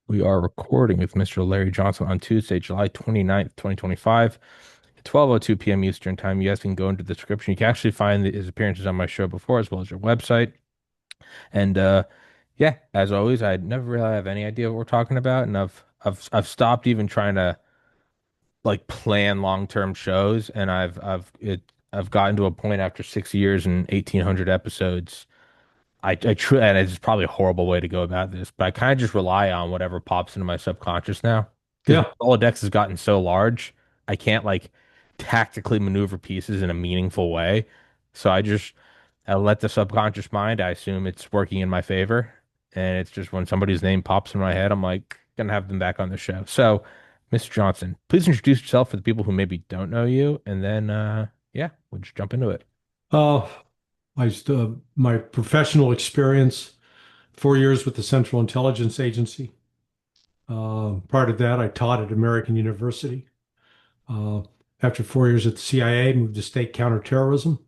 We are recording with Mr. Larry Johnson on Tuesday, July 29th, 2025, at 12:02 p.m. Eastern Time. You guys can go into the description. You can actually find his appearances on my show before, as well as your website. And yeah, as always, I never really have any idea what we're talking about, and I've stopped even trying to like plan long-term shows, and I've gotten to a point after 6 years and 1,800 episodes. I truly, and it's probably a horrible way to go about this, but I kind of just rely on whatever pops into my subconscious now. Because Yeah. my Rolodex has gotten so large, I can't like tactically maneuver pieces in a meaningful way. So I let the subconscious mind, I assume it's working in my favor. And it's just when somebody's name pops in my head, I'm like, gonna have them back on the show. So, Mr. Johnson, please introduce yourself for the people who maybe don't know you, and then yeah, we'll just jump into it. Uh, my professional experience, 4 years with the Central Intelligence Agency. Prior to that, I taught at American University. Uh, After 4 years at the CIA, moved to state counterterrorism.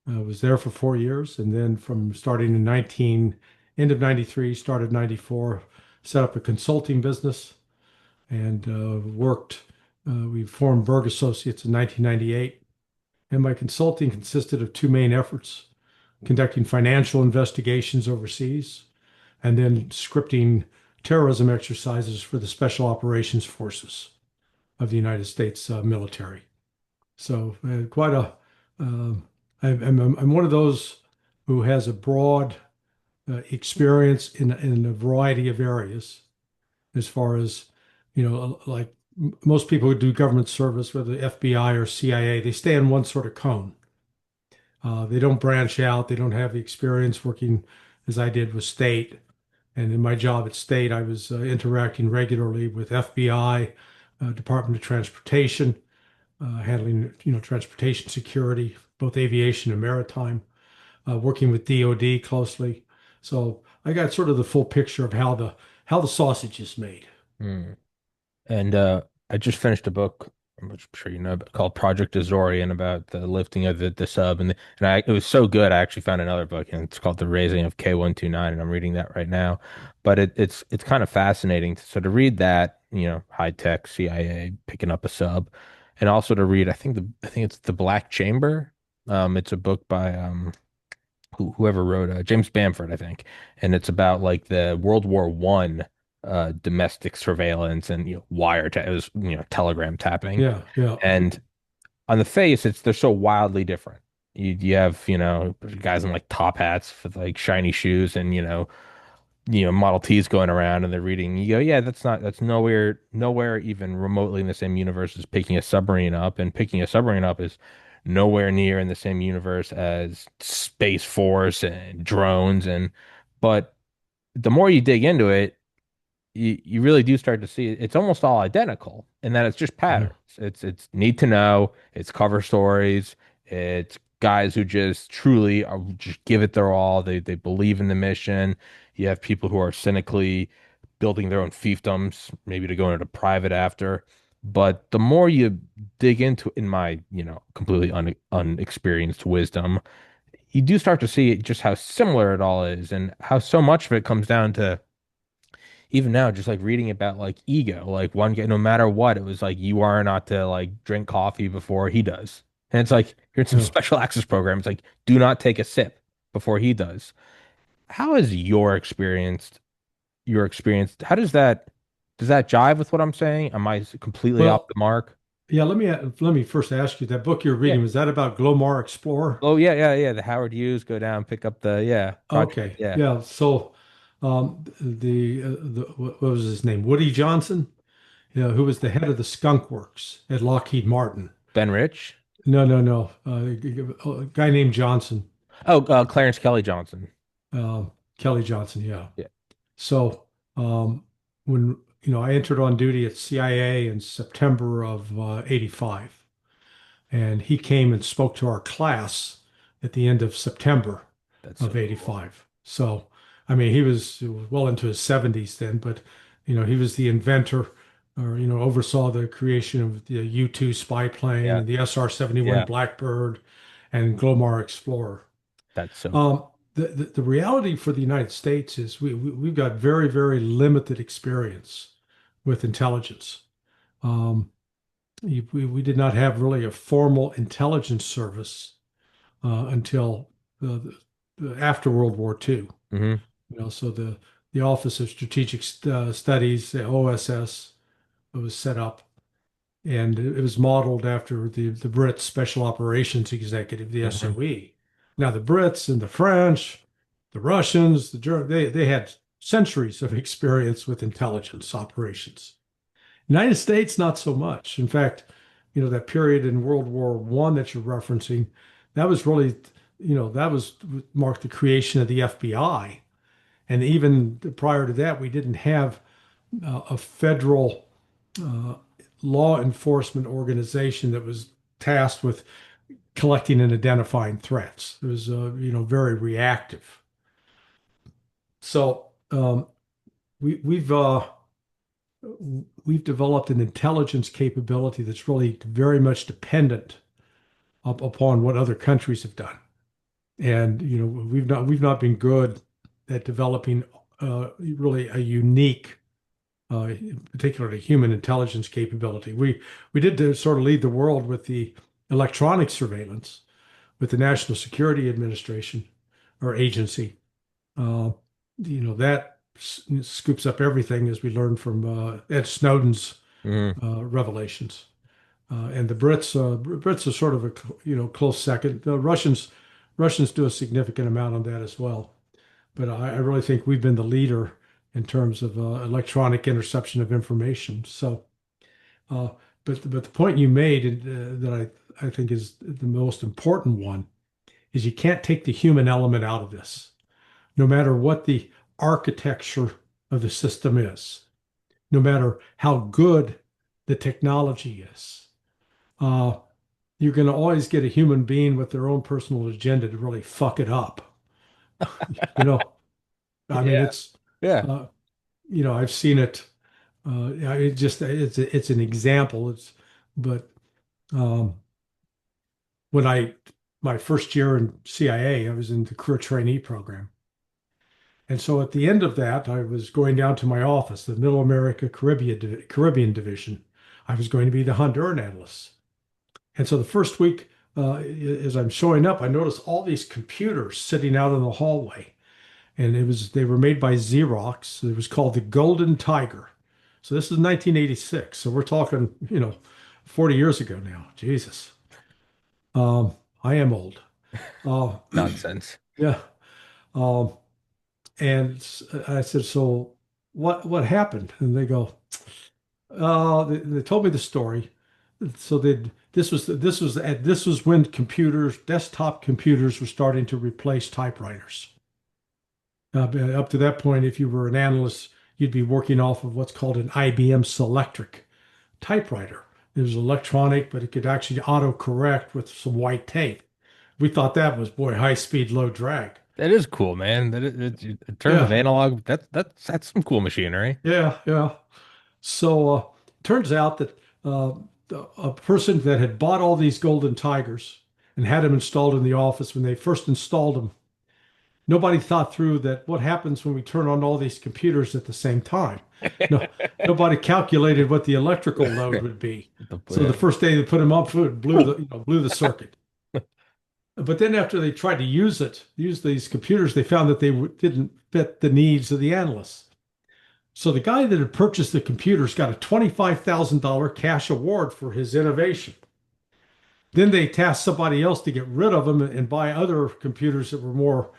I was there for 4 years, and then from starting in end of 93, started 94, set up a consulting business and worked. We formed Berg Associates in 1998, and my consulting consisted of two main efforts: conducting financial investigations overseas, and then scripting terrorism exercises for the Special Operations Forces of the United States military. So quite a, uh, I'm one of those who has a broad experience in a variety of areas as far as, like most people who do government service, whether FBI or CIA, they stay in one sort of cone. They don't branch out. They don't have the experience working as I did with state. And in my job at state, I was interacting regularly with FBI, Department of Transportation, handling transportation security, both aviation and maritime, working with DoD closely. So I got sort of the full picture of how the sausage is made. Hmm. And I just finished a book, which I'm sure you know, but called Project Azorian about the lifting of the sub, it was so good. I actually found another book, and it's called The Raising of K-129, and I'm reading that right now. But it's kind of fascinating. So to read that, high tech CIA picking up a sub, and also to read, I think it's The Black Chamber. It's a book by whoever wrote James Bamford, I think, and it's about like the World War I domestic surveillance and wiretap. It was telegram tapping, Yeah, yeah, and on the face, they're so wildly different. You have guys in like top hats with like shiny shoes and Model Ts going around and they're reading. You go, yeah, that's nowhere even remotely in the same universe as picking a submarine up, and picking a submarine up is nowhere near in the same universe as Space Force and drones but the more you dig into it, you really do start to see it's almost all identical in that it's just yeah, patterns. It's need to know, it's cover stories, it's guys who just truly are just give it their all. They believe in the mission. You have people who are cynically building their own fiefdoms, maybe to go into private after. But the more you dig into, in my, completely unexperienced wisdom, you do start to see just how similar it all is and how so much of it comes down to even now, just like reading about like ego, like one guy, no matter what, it was like you are not to like drink coffee before he does. And it's like you're in some yeah. special access program. It's like do not take a sip before he does. How is how does that jive with what I'm saying? Am I completely off Well, the mark? yeah. Let me first ask you, that book you're Yeah. reading, was that about Glomar Explorer? Oh yeah, yeah, yeah. The Howard Hughes go down, pick up the project. Okay, Yeah. yeah. So, what was his name? Woody Johnson, who was the head of the Skunk Works at Lockheed Martin. Ben Rich. No, no, no. A guy named Johnson, Oh, Clarence Kelly Johnson. uh, Kelly Johnson. Yeah. Yeah. So, when I entered on duty at CIA in September of '85, and he came and spoke to our class at the end of September That's so of cool. '85. So, I mean, he was well into his 70s then, but he was the inventor, or oversaw the creation of the U-2 spy plane Yeah. and the SR-71 Yeah. Blackbird and Glomar Explorer. That's so Um, cool. the reality for the United States is we've got very, very limited experience with intelligence. Um, we did not have really a formal intelligence service until after World War II. Hmm. So the Office of Strategic Studies, the OSS, was set up, and it was modeled after the Brits Special Operations Executive, the Hmm. SOE. Now the Brits and the French, the Russians, the Germans, they had centuries of experience with intelligence operations. United States, not so much. In fact, that period in World War I that you're referencing, that was really, that was marked the creation of the FBI. And even prior to that, we didn't have a federal uh, law enforcement organization that was tasked with collecting and identifying threats. It was, very reactive. So we've developed an intelligence capability that's really very much dependent upon what other countries have done. And we've not been good at developing really a unique, particularly human intelligence capability. We did sort of lead the world with the electronic surveillance with the National Security Administration or agency. Uh, that scoops up everything, as we learned from Ed Snowden's Hmm. revelations. And the Brits are sort of a close second. The Russians do a significant amount on that as well. But I really think we've been the leader in terms of electronic interception of information. So, uh, but the point you made that I think is the most important one is you can't take the human element out of this, no matter what the architecture of the system is, no matter how good the technology is. Uh, you're going to always get a human being with their own personal agenda to really fuck it up. You know, I mean, Yeah. it's, Yeah. uh, I've seen it. Yeah, it's an example. But um, when my first year in CIA, I was in the career trainee program. And so at the end of that, I was going down to my office, the Middle America Caribbean Division. I was going to be the Honduran analyst. And so the first week, as I'm showing up, I noticed all these computers sitting out in the hallway, and they were made by Xerox. It was called the Golden Tiger. So this is 1986. So we're talking, 40 years ago now. Jesus, I am old. Uh, Nonsense. yeah. Um, and I said, so what happened? And they go, they told me the story. So this was when desktop computers were starting to replace typewriters. Up to that point, if you were an analyst, you'd be working off of what's called an IBM Selectric typewriter. It was electronic, but it could actually autocorrect with some white tape. We thought that was, boy, high speed, low drag. That is cool, man. In terms of Yeah, analog, that's some cool machinery. yeah, yeah. So turns out that a person that had bought all these golden tigers and had them installed in the office, when they first installed them, nobody thought through that what happens when we turn on all these computers at the same time. No, nobody calculated what the electrical load would be. So the first day they put them up, it blew the circuit. But then after they tried to use these computers, they found that they didn't fit the needs of the analysts. So the guy that had purchased the computers got a $25,000 cash award for his innovation. Then they tasked somebody else to get rid of them and buy other computers that were more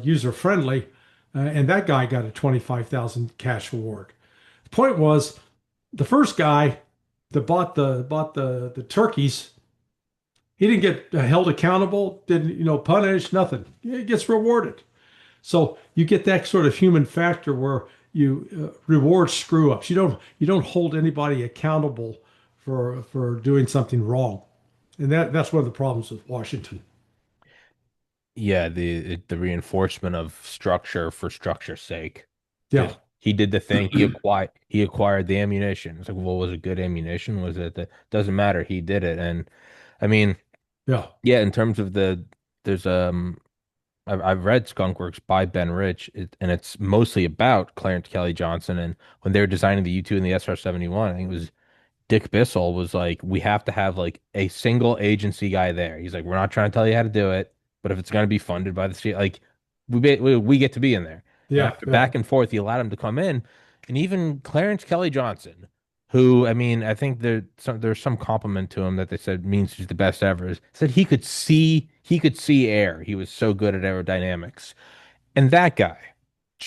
user friendly, and that guy got a 25,000 cash award. The point was, the first guy that bought the turkeys, he didn't get held accountable, didn't punished, nothing. He gets rewarded. So you get that sort of human factor where you reward screw ups. You don't hold anybody accountable for doing something wrong, and that's one of the problems with Washington. Yeah, the reinforcement of structure for structure's sake. Yeah, Just he did the thing. He acquired the ammunition. It's like, well, was it good ammunition? Was it the doesn't matter. He did it. And I mean, yeah, yeah, in terms of there's I've read Skunkworks by Ben Rich, and it's mostly about Clarence Kelly Johnson. And when they were designing the U2 and the SR-71, I think it was Dick Bissell was like, we have to have like a single agency guy there. He's like, we're not trying to tell you how to do it, but if it's going to be funded by the state, like we get to be in there. And Yeah, after yeah, back and forth, he allowed him to come in, and even Clarence Kelly Johnson, who I mean, I think there's some compliment to him that they said means he's the best ever. Said he could see air. He was so good at aerodynamics, and that guy,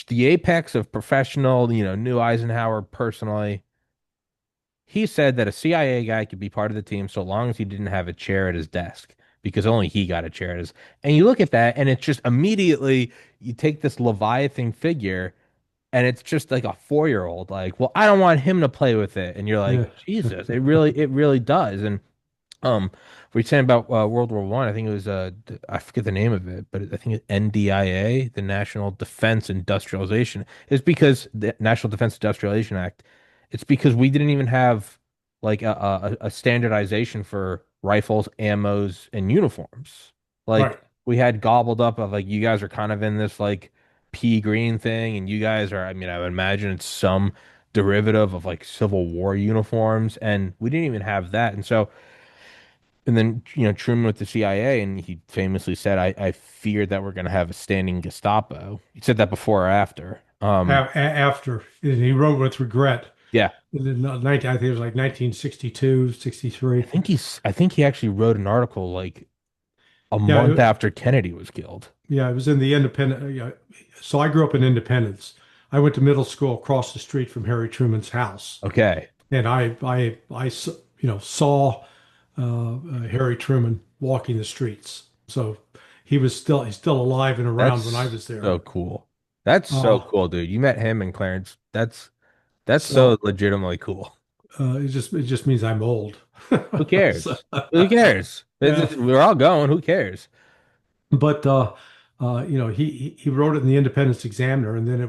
the apex of professional, knew Eisenhower personally. He said that a CIA guy could be part of the team so long as he didn't have a chair at his desk because only he got a chair at his. And you look at that and it's just immediately you take this Leviathan figure and it's just like a 4-year-old like, well, I don't want him to play with it. And you're like, yeah. Jesus, it really does. And we're saying about World War One. I think it was I forget the name of it, but I think it's NDIA, the National Defense Industrialization. It's because the National Defense Industrialization Act. It's because we didn't even have like a standardization for rifles, ammos, and uniforms. Like Right. we had gobbled up of like you guys are kind of in this like pea green thing, and you guys are. I mean, I would imagine it's some derivative of like Civil War uniforms, and we didn't even have that, and so. And then, Truman with the CIA, and he famously said, I feared that we're going to have a standing Gestapo. He said that before or after. After and he wrote with regret. Yeah, In the 19, I think it was like 1962, I 63. think I think he actually wrote an article like a Yeah, month after Kennedy was killed. yeah, it was in the Independent. Yeah. So I grew up in Independence. I went to middle school across the street from Harry Truman's house, Okay. and saw Harry Truman walking the streets. So he's still alive and around when I That's was there. so cool. That's so Uh, cool, dude. You met him and Clarence. That's so so legitimately cool. it just means I'm old. Who So, cares? Who cares? yeah. We're all going. Who cares? But he wrote it in the Independence Examiner, and then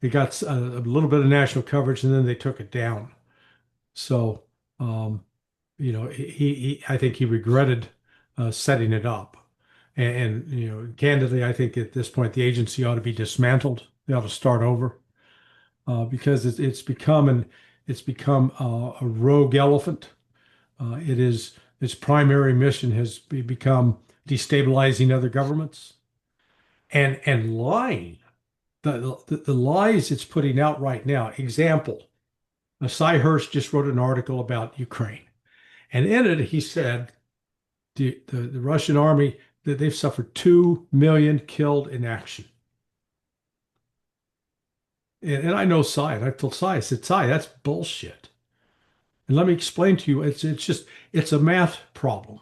it got a little bit of national coverage, and then they took it down. So um, I think he regretted setting it up, and candidly, I think at this point the agency ought to be dismantled. They ought to start over because it's become a rogue elephant. Its primary mission has become destabilizing other governments and lying. The lies it's putting out right now. Example, Cy Hirsch just wrote an article about Ukraine, and in it he said the Russian army that they've suffered 2 million killed in action. And I know Cy, and I told Cy, I said, Cy, that's bullshit. And let me explain to you, it's a math problem.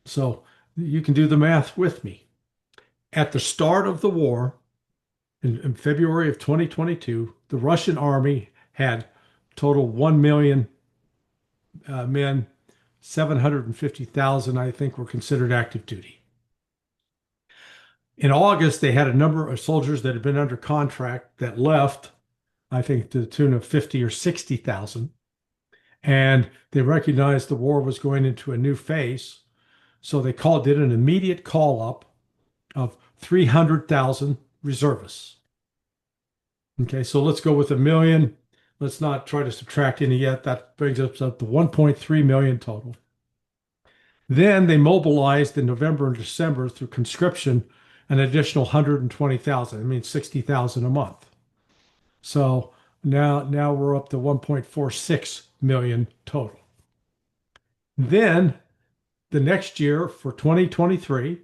So you can do the math with me. At the start of the war, in February of 2022, the Russian army had total 1 million men, 750,000, I think, were considered active duty. In August, they had a number of soldiers that had been under contract that left, I think, to the tune of 50 or 60,000. And they recognized the war was going into a new phase. So they did an immediate call up of 300,000 reservists. Okay, so let's go with a million. Let's not try to subtract any yet. That brings us up to 1.3 million total. Then they mobilized in November and December through conscription an additional 120,000. I mean 60,000 a month. So now we're up to 1.46 million total. Then the next year for 2023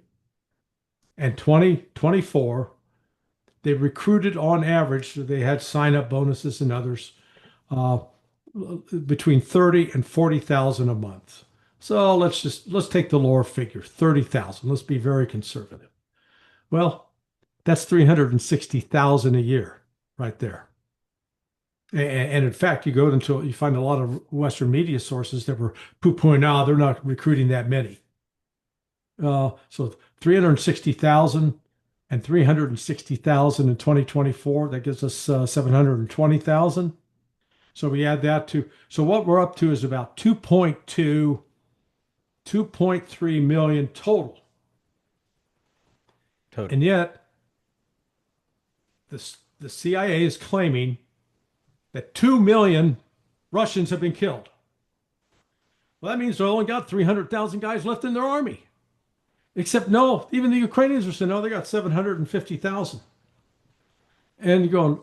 and 2024, they recruited on average, so they had sign up bonuses and others, uh, between 30 and 40,000 a month. So let's take the lower figure, 30,000. Let's be very conservative. Well, that's 360,000 a year right there. And in fact, you find a lot of Western media sources that were poo-pooing, now they're not recruiting that many. So 360,000 and 360,000 in 2024, that gives us 720,000. So we add that so what we're up to is about 2.2, 2.3 million total. Total. And yet the CIA is claiming that 2 million Russians have been killed. Well, that means they only got 300,000 guys left in their army. Except no, even the Ukrainians are saying, no, they got 750,000. And you're going,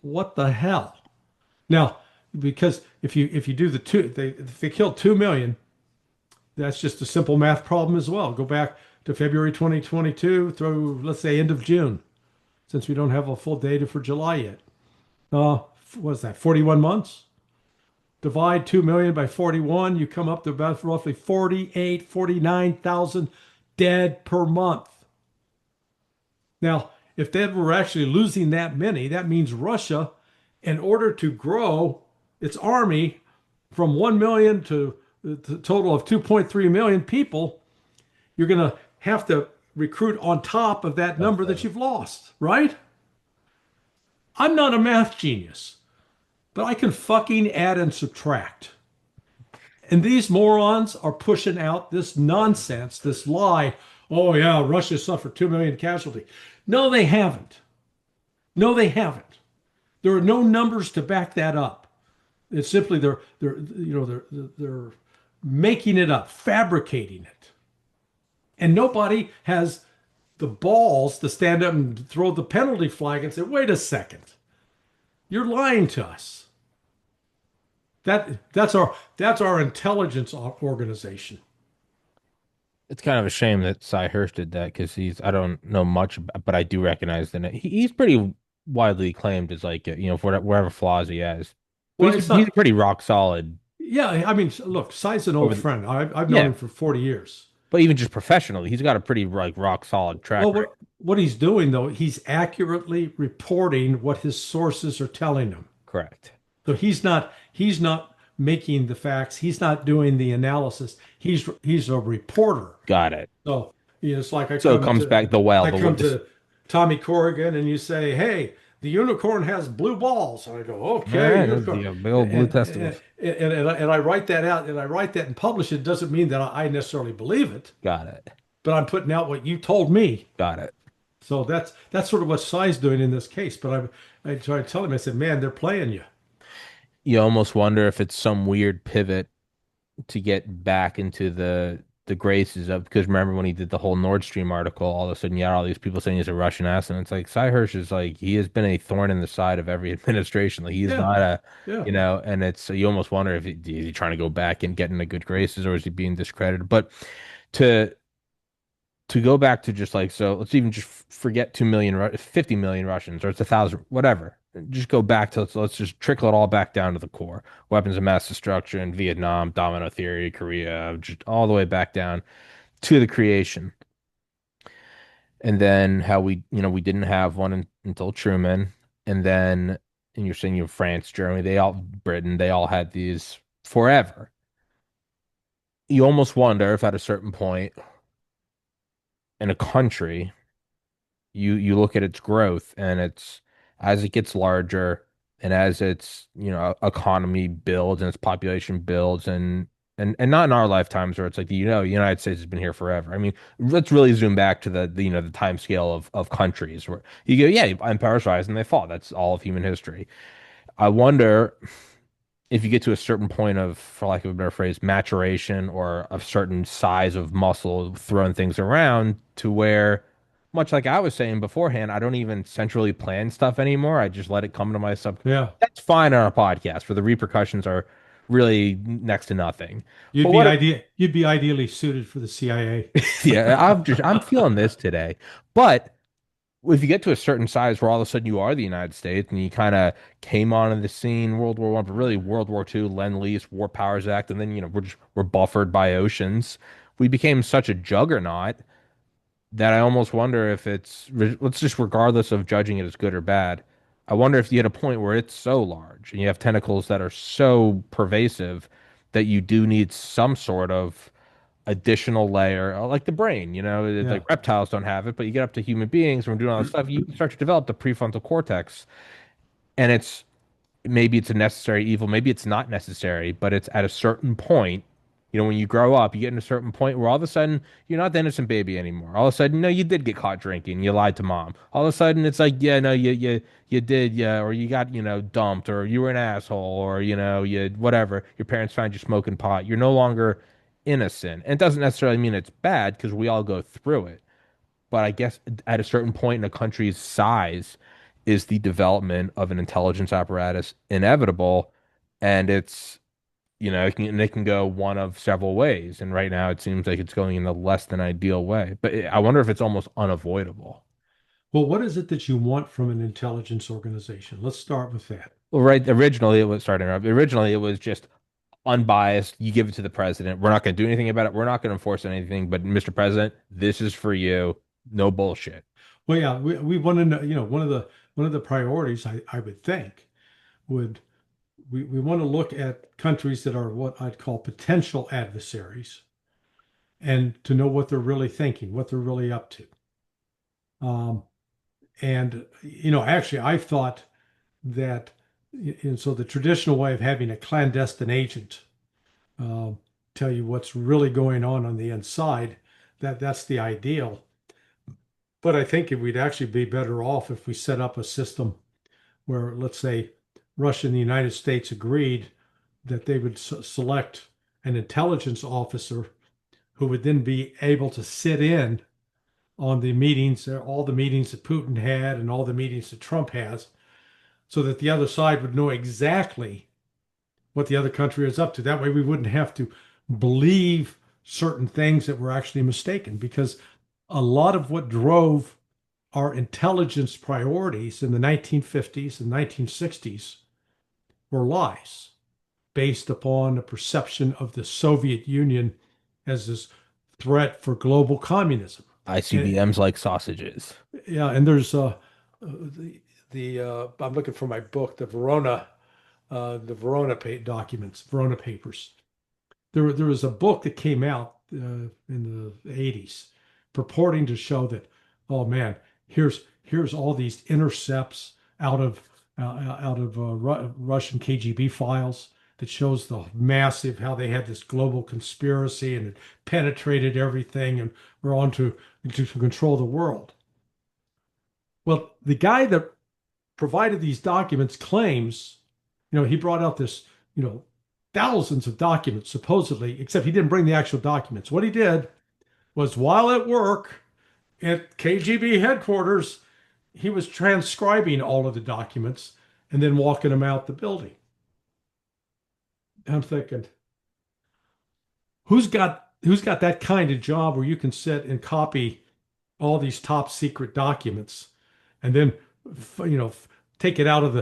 what the hell? Now, because if you do the two, if they killed 2 million, that's just a simple math problem as well. Go back to February 2022 through, let's say, end of June, since we don't have a full data for July yet. What's that, 41 months? Divide 2 million by 41, you come up to about roughly 48, 49,000 dead per month. Now, if they were actually losing that many, that means Russia, in order to grow its army from 1 million to the total of 2.3 million people, you're going to have to recruit on top of that number that you've lost, right? I'm not a math genius, but I can fucking add and subtract. And these morons are pushing out this nonsense, this lie. Oh, yeah, Russia suffered 2 million casualties. No, they haven't. No, they haven't. There are no numbers to back that up. It's simply they're making it up, fabricating it. And nobody has the balls to stand up and throw the penalty flag and say, wait a second, you're lying to us. That's our intelligence organization. It's kind of a shame that Cy Hirsch did that because I don't know much, but I do recognize that he's pretty widely acclaimed as like, for whatever flaws he has. But Well, it's he's not. pretty rock solid Yeah, I mean, look, Cy's an old over the, friend. I've known yeah, him for 40 years. but even just professionally, he's got a pretty like rock solid track Well, record. what he's doing though, he's accurately reporting what his sources are telling him. Correct. So he's not making the facts. He's not doing the analysis. He's a reporter. Got it. So it's like So it comes back I the come to Tommy Corrigan and you say, "Hey, the unicorn has blue balls." And I go, "Okay, yeah, unicorn." the big old blue testicles. And I write that out and I write that and publish it. Doesn't mean that I necessarily believe it, Got it. but I'm putting out what you told me. Got it. So that's sort of what Cy's doing in this case. But I tried to tell him, I said, "Man, they're playing you." You almost wonder if it's some weird pivot to get back into the graces of because remember when he did the whole Nord Stream article, all of a sudden you had all these people saying he's a Russian asset. And it's like Cy Hirsch is like he has been a thorn in the side of every administration. Like he's Yeah, not a yeah, and it's you almost wonder if is he trying to go back and get into good graces or is he being discredited? But to go back to just like so let's even just forget 2 million 50 million Russians or it's 1,000 whatever just go back to let's just trickle it all back down to the core weapons of mass destruction Vietnam domino theory Korea just all the way back down to the creation and then how we didn't have one until Truman and then and you're saying France Germany they all Britain they all had these forever you almost wonder if at a certain point in a country you look at its growth and it's as it gets larger and as its economy builds and its population builds and not in our lifetimes where it's like the United States has been here forever. I mean, let's really zoom back to the time scale of countries where you go, yeah, empires rise and they fall. That's all of human history. I wonder if you get to a certain point of, for lack of a better phrase, maturation or a certain size of muscle throwing things around to where, much like I was saying beforehand, I don't even centrally plan stuff anymore. I just let it come to my sub. yeah. That's fine on a podcast where the repercussions are really next to nothing. You'd But be what if, ideally suited for the CIA. yeah, I'm feeling this today. But if you get to a certain size where all of a sudden you are the United States and you kind of came onto the scene World War One, but really World War Two, Lend-Lease, War Powers Act, and then we're buffered by oceans. We became such a juggernaut that I almost wonder if let's just regardless of judging it as good or bad. I wonder if you hit a point where it's so large and you have tentacles that are so pervasive that you do need some sort of additional layer, like the brain. Yeah, Like reptiles don't have it, but you get up to human beings and we're doing all this stuff. You start to develop the prefrontal cortex, and maybe it's a necessary evil, maybe it's not necessary, but it's at a certain point. When you grow up, you get in a certain point where all of a sudden you're not the innocent baby anymore. All of a sudden, no, you did get caught drinking. You lied to mom. All of a sudden, it's like, yeah, no, you did, yeah, or you got, dumped, or you were an asshole, or you whatever. Your parents found you smoking pot. You're no longer innocent. And it doesn't necessarily mean it's bad because we all go through it. But I guess at a certain point in a country's size, is the development of an intelligence apparatus inevitable? And it can go one of several ways. And right now, it seems like it's going in the less than ideal way. But I wonder if it's almost unavoidable. Well, what is it that you want from an intelligence organization? Let's start with that. Well, right, originally it was, sorry to interrupt. Originally, it was just unbiased. You give it to the president. We're not going to do anything about it. We're not going to enforce anything. But Mr. President, this is for you. No bullshit. Well, yeah, we want to know, one of the priorities I would think would we want to look at countries that are what I'd call potential adversaries and to know what they're really thinking, what they're really up to. Um, and actually, I thought that, and so the traditional way of having a clandestine agent uh, tell you what's really going on the inside, that's the ideal. But I think we'd actually be better off if we set up a system where, let's say, Russia and the United States agreed that they would select an intelligence officer who would then be able to sit in on the meetings, all the meetings that Putin had and all the meetings that Trump has, so that the other side would know exactly what the other country is up to. That way, we wouldn't have to believe certain things that were actually mistaken, because a lot of what drove our intelligence priorities in the 1950s and 1960s were lies based upon the perception of the Soviet Union as this threat for global communism. And ICBMs like sausages. yeah, and there's the I'm looking for my book, the Verona documents, Verona papers. There was a book that came out in the 80s purporting to show that, oh man, here's all these intercepts out of Russian KGB files that shows the massive how they had this global conspiracy and it penetrated everything and we're on to control the world. Well, the guy that provided these documents claims, he brought out this, thousands of documents supposedly, except he didn't bring the actual documents. What he did was while at work at KGB headquarters, he was transcribing all of the documents and then walking them out the building. I'm thinking, who's got that kind of job where you can sit and copy all these top secret documents and then take it out of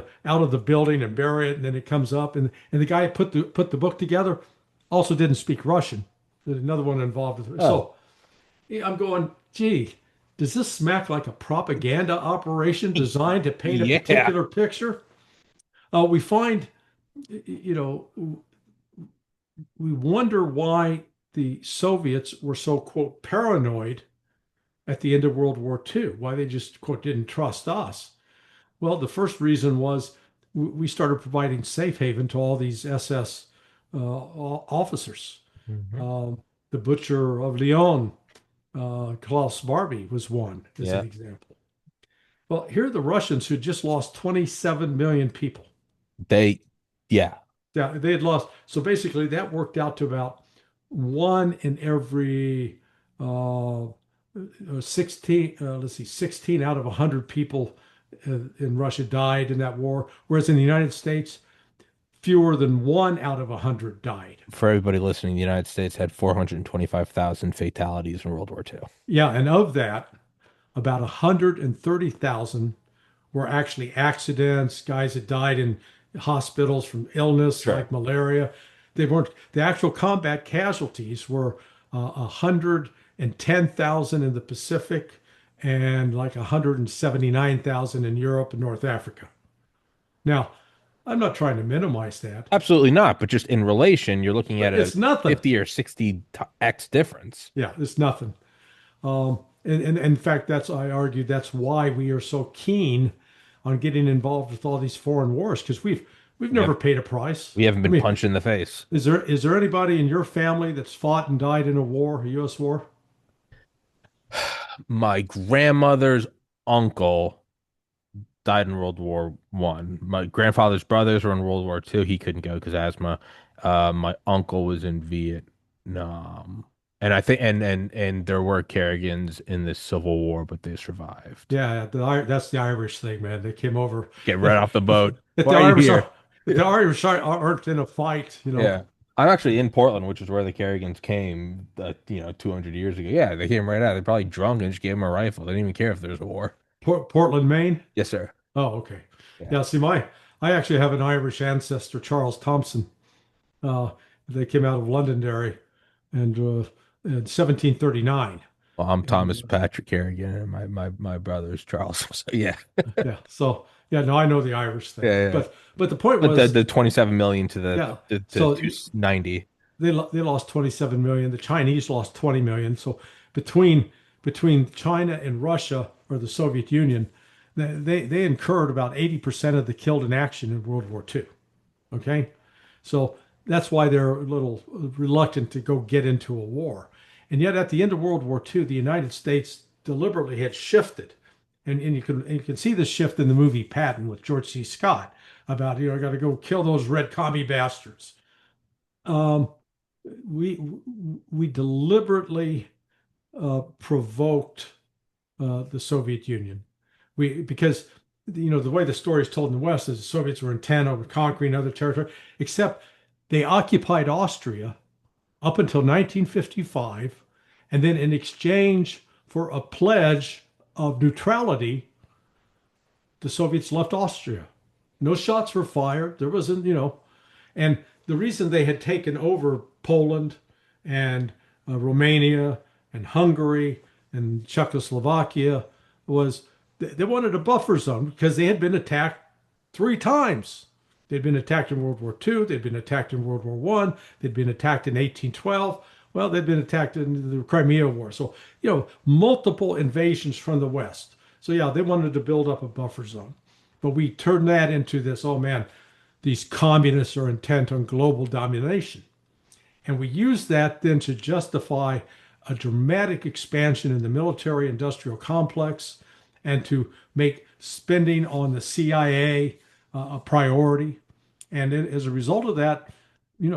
the building and bury it and then it comes up and the guy who put the book together also didn't speak Russian. There's another one involved with it. Oh, So yeah, I'm going, gee, does this smack like a propaganda operation designed to paint a yeah. particular picture? We find, you know, we wonder why the Soviets were so, quote, paranoid at the end of World War II, why they just, quote, didn't trust us. Well, the first reason was we started providing safe haven to all these SS officers. Mhm. Um, the Butcher of Lyon, Klaus Barbie was one, as an Yeah. example. Well, here are the Russians who just lost 27 million people. They, yeah. Yeah, they had lost. So basically, that worked out to about one in every 16, let's see, 16 out of 100 people in Russia died in that war. Whereas in the United States, fewer than one out of 100 died. For everybody listening, the United States had 425,000 fatalities in World War II. Yeah, and of that, about 130,000 were actually accidents, guys that died in hospitals from illness Sure. like malaria. They weren't, the actual combat casualties were 110,000 in the Pacific and like 179,000 in Europe and North Africa. Now, I'm not trying to minimize that, Absolutely not. But just in relation, you're looking but at a it's nothing. 50 or 60 X difference. Yeah, it's nothing. And in fact, I argue that's why we are so keen on getting involved with all these foreign wars because We've We never have paid a price. we haven't I been mean, punched in the face. is there anybody in your family that's fought and died in a war, a U.S. war? My grandmother's uncle died in World War I. My grandfather's brothers were in World War II. He couldn't go because asthma. My uncle was in Vietnam. And I think and there were Carrigans in the Civil War, but they survived. Yeah, that's the Irish thing, man. They came over. Get right If off the if, boat. if Why the are you Irish here? are if the Irish aren't in a fight, Yeah. I'm actually in Portland, which is where the Carrigans came, 200 years ago. Yeah, they came right out. They probably drunk and just gave him a rifle. They didn't even care if there was a war. Portland, Maine. Yes, sir. Oh, okay. Yeah. Yeah, see, I actually have an Irish ancestor, Charles Thompson. Uh, they came out of Londonderry, and in 1739. Well, I'm And Thomas Patrick Carrigan, and my brother's Charles. So yeah, yeah, so yeah, no, I know the Irish thing, yeah, yeah. but the point But was, the 27 million to yeah. the So 290. they lost 27 million. The Chinese lost 20 million. So between China and Russia or the Soviet Union, they incurred about 80% of the killed in action in World War II. Okay, so that's why they're a little reluctant to go get into a war. And yet, at the end of World War II, the United States deliberately had shifted, and you can see this shift in the movie Patton with George C. Scott about I got to go kill those red commie bastards. Um, we we deliberately provoked the Soviet Union. We because the way the story is told in the West is the Soviets were intent on conquering other territory, except they occupied Austria up until 1955, and then in exchange for a pledge of neutrality, the Soviets left Austria. No shots were fired. There wasn't. And the reason they had taken over Poland and Romania and Hungary and Czechoslovakia was they wanted a buffer zone because they had been attacked three times. They'd been attacked in World War II. They'd been attacked in World War I. They'd been attacked in 1812. Well, they'd been attacked in the Crimea War. So, multiple invasions from the West. So, yeah, they wanted to build up a buffer zone. But we turned that into this, oh man, these communists are intent on global domination. And we use that then to justify a dramatic expansion in the military industrial complex and to make spending on the CIA a priority. And then as a result of that,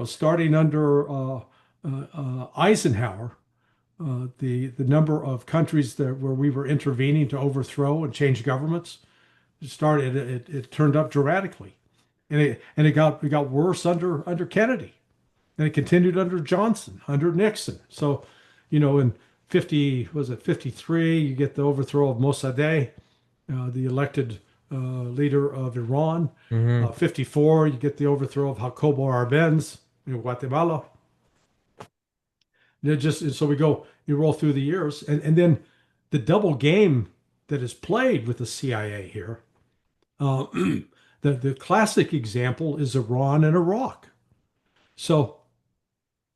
starting under Eisenhower, the number of countries where we were intervening to overthrow and change governments it turned up dramatically, and it got worse under Kennedy, and it continued under Johnson, under Nixon. So, in 53, you get the overthrow of Mossadegh, the elected leader of Iran. Hmm. 54, you get the overthrow of Jacobo Arbenz in Guatemala. So you roll through the years, and then the double game that is played with the CIA here. Uh, the classic example is Iran and Iraq. So,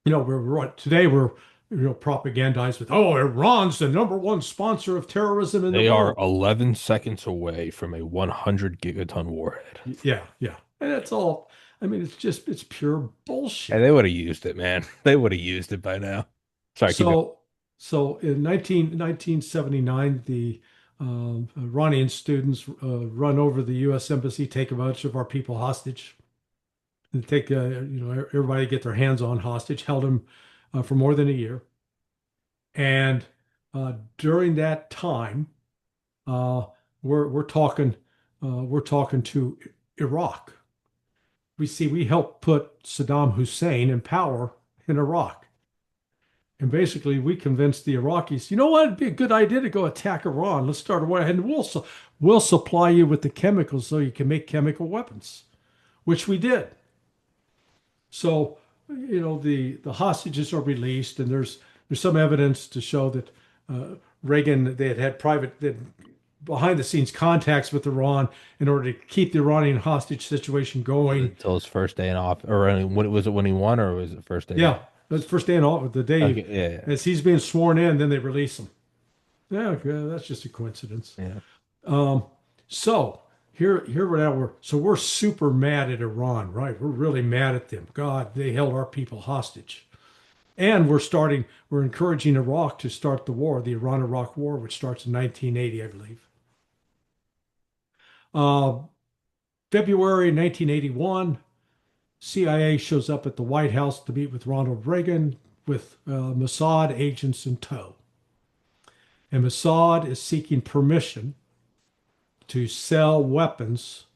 today we're propagandized with, oh, Iran's the number one sponsor of terrorism in the They are world. 11 seconds away from a 100 gigaton warhead. Yeah, yeah. And that's all. I mean, it's pure And bullshit. they would have used it, man. They would have used it by now. Sorry, keep going. So, in 1979, the Iranian students run over the U.S. embassy, take a bunch of our people hostage, and take everybody get their hands on hostage, held them for more than a year. And during that time, uh, we're talking to Iraq. We helped put Saddam Hussein in power in Iraq. And basically, we convinced the Iraqis, you know what? It'd be a good idea to go attack Iran. Let's start a war, and we'll supply you with the chemicals so you can make chemical weapons, which we did. So, the hostages are released, and there's some evidence to show that Reagan they had private behind the scenes contacts with Iran in order to keep the Iranian hostage situation going. Until his first day in office, or when was it when he won, or was it first day? Yeah, that's the first day in all the day Okay, yeah, as he's being sworn in, then they release him. Yeah, okay, that's just a coincidence. yeah. Um, so here now we're super mad at Iran, right? We're really mad at them. God, they held our people hostage. And we're encouraging Iraq to start the war, the Iran-Iraq War, which starts in 1980, I believe. Uh, February 1981, CIA shows up at the White House to meet with Ronald Reagan with Mossad agents in tow. And Mossad is seeking permission to sell weapons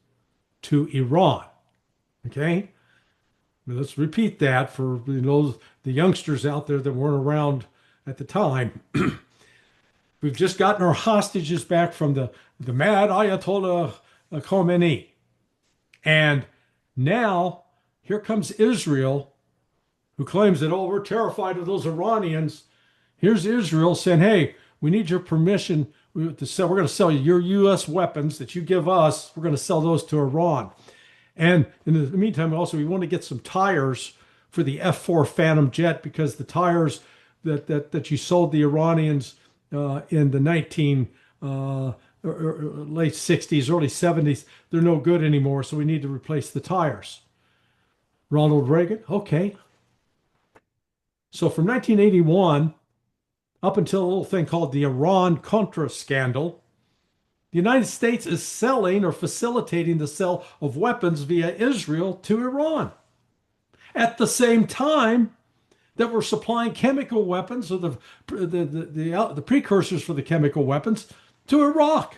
to Iran. Okay? Let's repeat that for the youngsters out there that weren't around at the time. We've just gotten our hostages back from the mad Ayatollah Khomeini. And now here comes Israel, who claims that, oh, we're terrified of those Iranians. Here's Israel saying, hey, we need your permission to sell. We're going to sell you your U.S. weapons that you give us. We're going to sell those to Iran. And in the meantime, also, we want to get some tires for the F-4 Phantom jet because the tires that you sold the Iranians in the late 60s, early 70s, they're no good anymore. So we need to replace the tires. Ronald Reagan, okay. So from 1981 up until a little thing called the Iran-Contra scandal, the United States is selling or facilitating the sale of weapons via Israel to Iran. At the same time that we're supplying chemical weapons or the precursors for the chemical weapons to Iraq.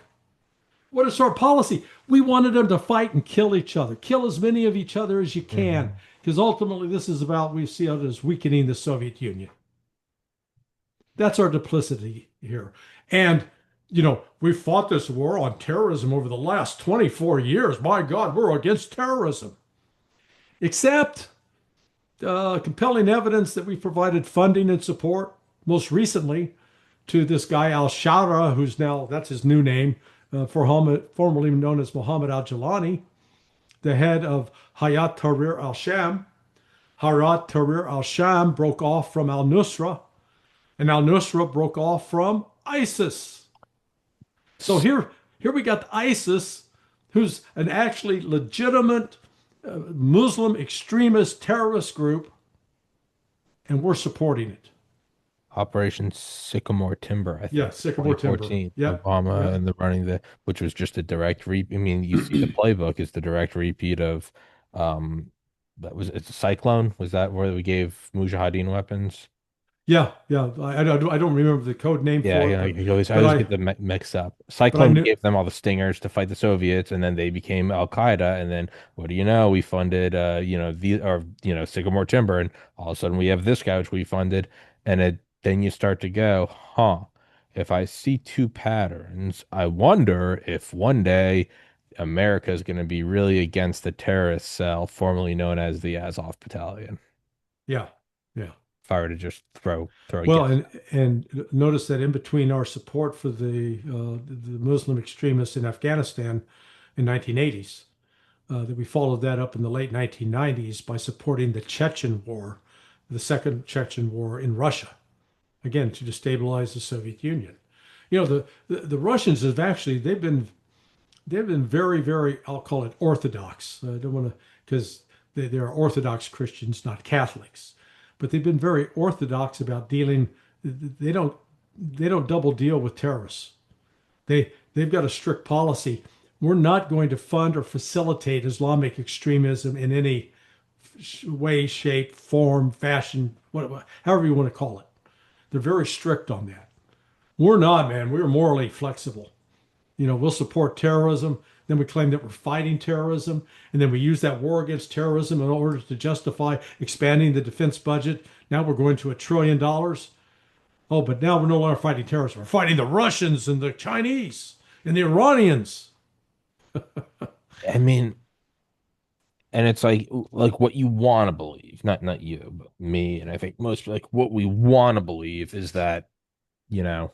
What is our policy? We wanted them to fight and kill each other, kill as many of each other as you can, Mhm. because ultimately this is about, we see it as weakening the Soviet Union. That's our duplicity here. And, we fought this war on terrorism over the last 24 years. My God, we're against terrorism. Except compelling evidence that we provided funding and support, most recently to this guy Al Shara, who's now, that's his new name, formerly known as Mohammed Al Jalani, the head of Hayat Tahrir al Sham. Hayat Tahrir al Sham broke off from Al Nusra, and Al Nusra broke off from ISIS. So here we got ISIS, who's an actually legitimate Muslim extremist terrorist group, and we're supporting it. Operation Sycamore Timber, I Yeah, think, Sycamore Timber. 2014. Yep, Obama yep. and the running which was just a direct I mean, you see the playbook is the direct repeat of, it's a Cyclone. Was that where we gave Mujahideen weapons? Yeah, yeah. I don't remember the code name Yeah, for it, yeah. I but always I get them mixed up. but I Cyclone, we knew. gave them all the stingers to fight the Soviets, and then they became Al Qaeda. And then what do you know? We funded, Sycamore Timber, and all of a sudden we have this guy which we funded, and then you start to go, huh? If I see two patterns, I wonder if one day America is going to be really against the terrorist cell formerly known as the Azov Battalion. Yeah, yeah. If I were to just throw a Well, guess. and notice that in between our support for the Muslim extremists in Afghanistan in 1980s, that we followed that up in the late 1990s by supporting the Chechen War, the Second Chechen War in Russia, again to destabilize the Soviet Union. The Russians have actually they've been very, very, I'll call it orthodox. I don't want to, because they're Orthodox Christians, not Catholics, but they've been very orthodox about dealing. They don't they don't double deal with terrorists. They've got a strict policy. We're not going to fund or facilitate Islamic extremism in any way, shape, form, fashion, whatever, however you want to call it. They're very strict on that. We're not, man. We're morally flexible. We'll support terrorism. Then we claim that we're fighting terrorism. And then we use that war against terrorism in order to justify expanding the defense budget. Now we're going to $1 trillion. Oh, but now we're no longer fighting terrorism. We're fighting the Russians and the Chinese and the Iranians. I mean, and it's like what you want to believe, not you, but me, and I think most like what we want to believe is that, you know,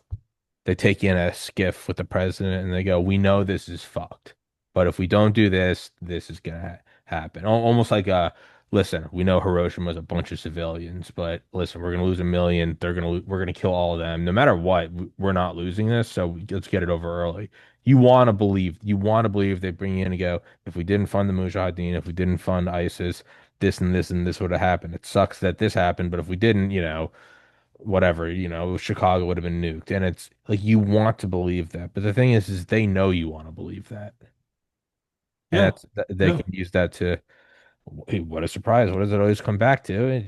they take in a skiff with the president and they go, "We know this is fucked, but if we don't do this, this is gonna happen." Almost like listen, we know Hiroshima was a bunch of civilians, but listen, we're gonna lose a million. We're gonna kill all of them. No matter what, we're not losing this, so let's get it over early. You want to believe they bring you in and go, if we didn't fund the Mujahideen, if we didn't fund ISIS, this and this would have happened. It sucks that this happened, but if we didn't, whatever, Chicago would have been nuked. And it's like you want to believe that, but the thing is they know you want to believe that, and Yeah, they yeah, can use that to. Hey, what a surprise. What does it always come back to?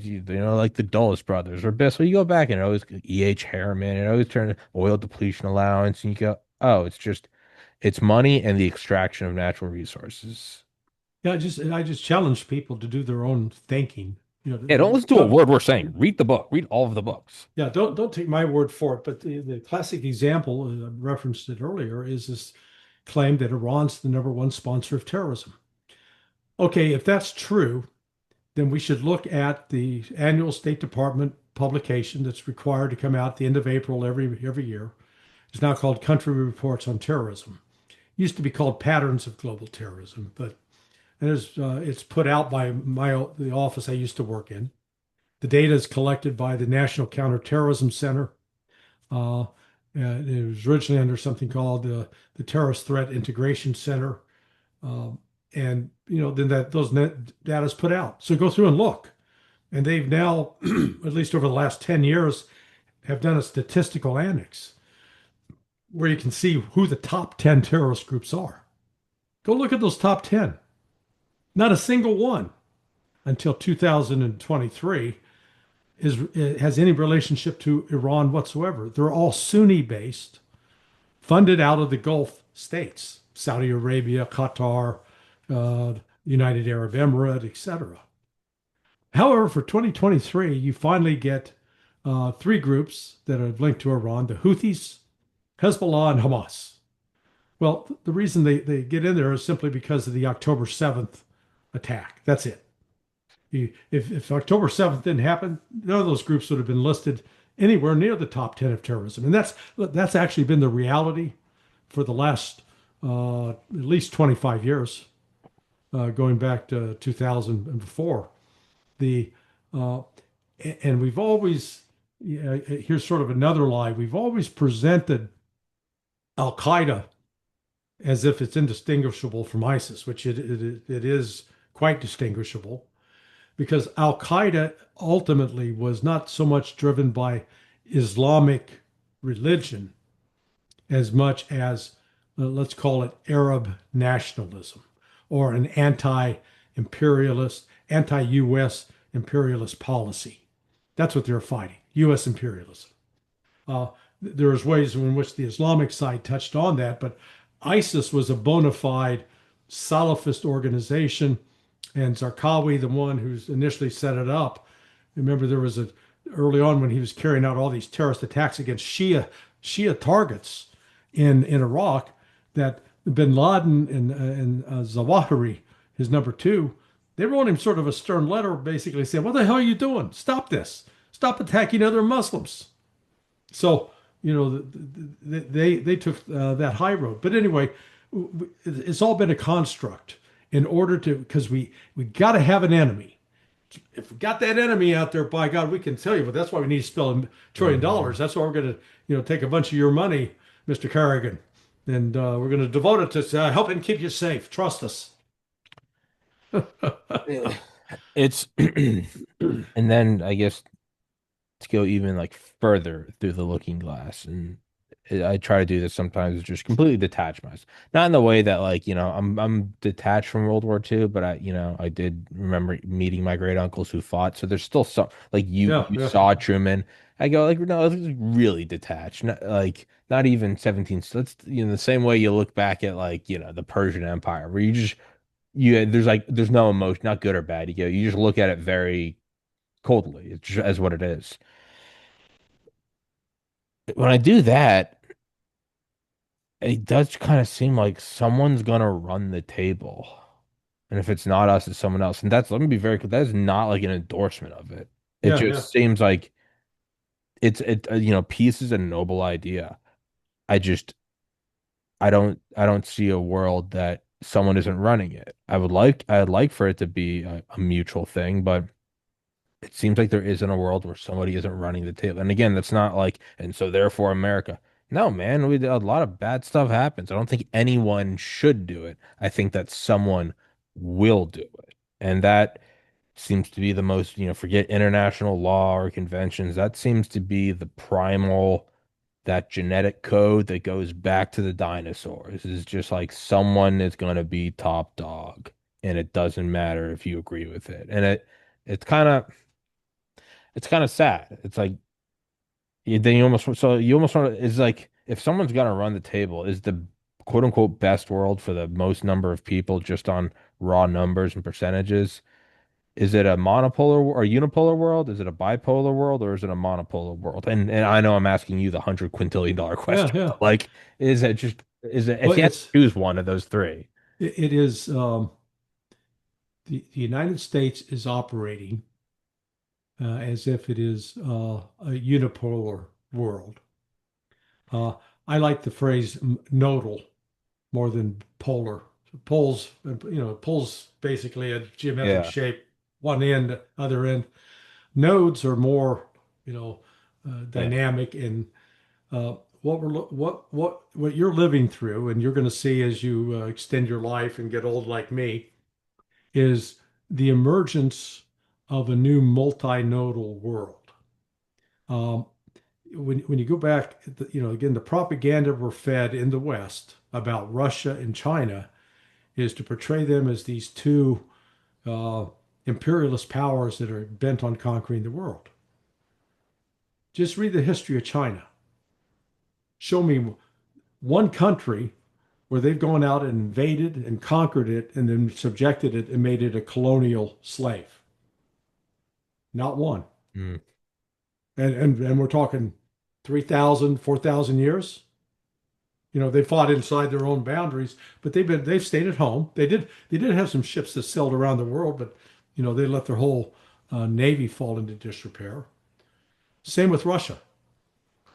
Like the Dulles brothers or Bissell, you go back and it always E.H. Harriman, it always turns oil depletion allowance, and you go, oh, it's money and the extraction of natural resources. yeah. I just challenge people to do their own thinking. Yeah, don't listen to a word we're saying. Read the book. Read all of the books. Yeah, don't take my word for it. But the classic example, I referenced it earlier, is this claim that Iran's the number one sponsor of terrorism. Okay, if that's true, then we should look at the annual State Department publication that's required to come out at the end of April every year. It's now called Country Reports on Terrorism. It used to be called Patterns of Global Terrorism, but it's put out by the office I used to work in. The data is collected by the National Counterterrorism Center. Uh, it was originally under something called the Terrorist Threat Integration Center. Um, and then those data is put out. So go through and look. And they've now, at least over the last 10 years, have done a statistical annex where you can see who the top 10 terrorist groups are. Go look at those top 10. Not a single one until 2023 has any relationship to Iran whatsoever. They're all Sunni based, funded out of the Gulf states, Saudi Arabia, Qatar, uh, United Arab Emirates, etc. However, for 2023, you finally get three groups that are linked to Iran: the Houthis, Hezbollah, and Hamas. Well, the reason they get in there is simply because of the October 7th attack. That's it. If October 7th didn't happen, none of those groups would have been listed anywhere near the top 10 of terrorism. And that's actually been the reality for the last at least 25 years, going back to 2000 and before. The uh, and we've always here's sort of another lie. We've always presented Al Qaeda as if it's indistinguishable from ISIS, which it is quite distinguishable, because Al Qaeda ultimately was not so much driven by Islamic religion as much as, let's call it Arab nationalism, or an anti imperialist, anti US imperialist policy. That's what they're fighting, US imperialism. Uh, there's ways in which the Islamic side touched on that, but ISIS was a bona fide Salafist organization, and Zarqawi, the one who's initially set it up. Remember, there was a early on when he was carrying out all these terrorist attacks against Shia targets in Iraq, that Bin Laden and Zawahiri, his number two, they wrote him sort of a stern letter, basically saying, "What the hell are you doing? Stop this! Stop attacking other Muslims." So they took that high road. But anyway, it's all been a construct in order to, because we got to have an enemy. If we got that enemy out there, by God, we can tell you. But that's why we need to spend $1 trillion. That's why we're going to take a bunch of your money, Mr. Carrigan, and we're going to devote it to helping keep you safe. Trust us. Yeah. It's and then I guess to go even like further through the looking glass, and I try to do this sometimes, just completely detach myself, not in the way that like I'm detached from World War II, but I did remember meeting my great uncles who fought, so there's still some like Yeah, you yeah, saw Truman. I go like, no, this is really detached, not even 17. So that's the same way you look back at like the Persian Empire, where there's no emotion, not good or bad. You just look at it very coldly. It's just as what it is. When I do that, it does kind of seem like someone's gonna run the table. And if it's not us, it's someone else. And let me be very clear, that is not like an endorsement of it. It yeah, yeah. just seems like peace is a noble idea. I just I don't see a world that someone isn't running it. I'd like for it to be a mutual thing, but it seems like there isn't a world where somebody isn't running the table. And again, that's not like, and so therefore America. No, man, a lot of bad stuff happens. I don't think anyone should do it. I think that someone will do it. And that seems to be the most, forget international law or conventions. That seems to be the primal, that genetic code that goes back to the dinosaurs. Is just like someone is going to be top dog, and it doesn't matter if you agree with it. And it's kind of it's kind of sad. It's like then you almost want to, it's like if someone's going to run the table, is the quote unquote best world for the most number of people just on raw numbers and percentages? Is it a monopolar or a unipolar world? Is it a bipolar world, or is it a monopolar world? And I know I'm asking you the $100 quintillion Yeah, question, yeah. but like, is it Well, if you had to choose one of those three? it is the United States is operating as if it is a unipolar world. Uh, I like the phrase nodal more than polar. Poles, poles basically a geometric Yeah. shape, one end, other end. Nodes are more, you know, Yeah. dynamic and what you're living through, and you're going to see as you extend your life and get old like me, is the emergence of a new multinodal world. Um, when you go back, again, the propaganda we're fed in the West about Russia and China is to portray them as these two uh, imperialist powers that are bent on conquering the world. Just read the history of China. Show me one country where they've gone out and invaded and conquered it and then subjected it and made it a colonial slave. Not one. Mm. And we're talking 3,000, 4,000 years. They fought inside their own boundaries, but they've stayed at home. They did have some ships that sailed around the world, but they let their whole navy fall into disrepair. Same with Russia.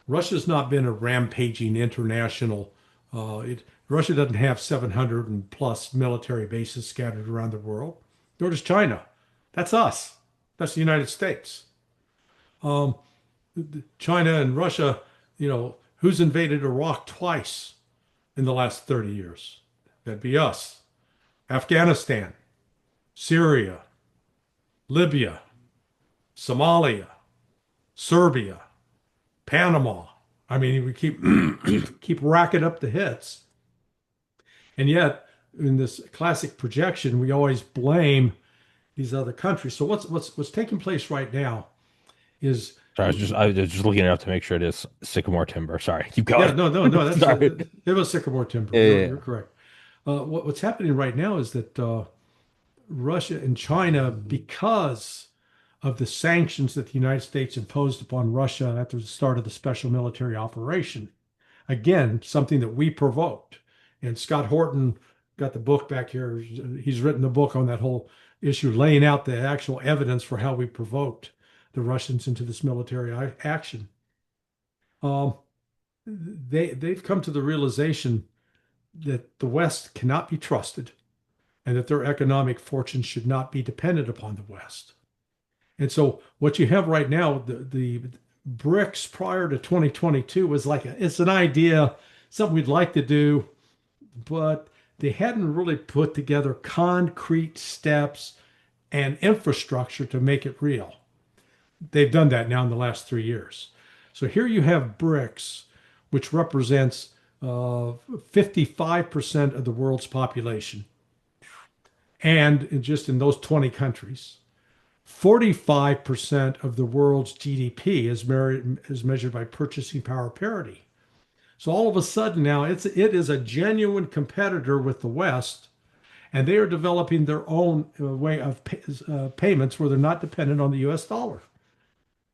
Russia's not been a rampaging international. Russia doesn't have 700 and plus military bases scattered around the world. Nor does China. That's us. That's the United States. Um, China and Russia, who's invaded Iraq twice in the last 30 years? That'd be us. Afghanistan, Syria, Libya, Somalia, Serbia, Panama. I mean, we keep racking up the hits. And yet, in this classic projection, we always blame these other countries. So what's taking place right now is, Sorry, I was just looking it up to make sure it is sycamore timber. Sorry, keep yeah, going. no, no, no, that's Sorry. it was sycamore timber. Yeah, You're yeah, you're correct. What's happening right now is that Russia and China, because of the sanctions that the United States imposed upon Russia after the start of the special military operation, again, something that we provoked. And Scott Horton got the book back here. He's written the book on that whole issue, laying out the actual evidence for how we provoked the Russians into this military action. Um, they've come to the realization that the West cannot be trusted and that their economic fortune should not be dependent upon the West. And so what you have right now, the BRICS prior to 2022 was like it's an idea, something we'd like to do, but they hadn't really put together concrete steps and infrastructure to make it real. They've done that now in the last 3 years. So here you have BRICS, which represents 55% of the world's population. And just in those 20 countries, 45% of the world's GDP is measured by purchasing power parity. So all of a sudden now it is a genuine competitor with the West, and they are developing their own way of payments where they're not dependent on the U.S. dollar.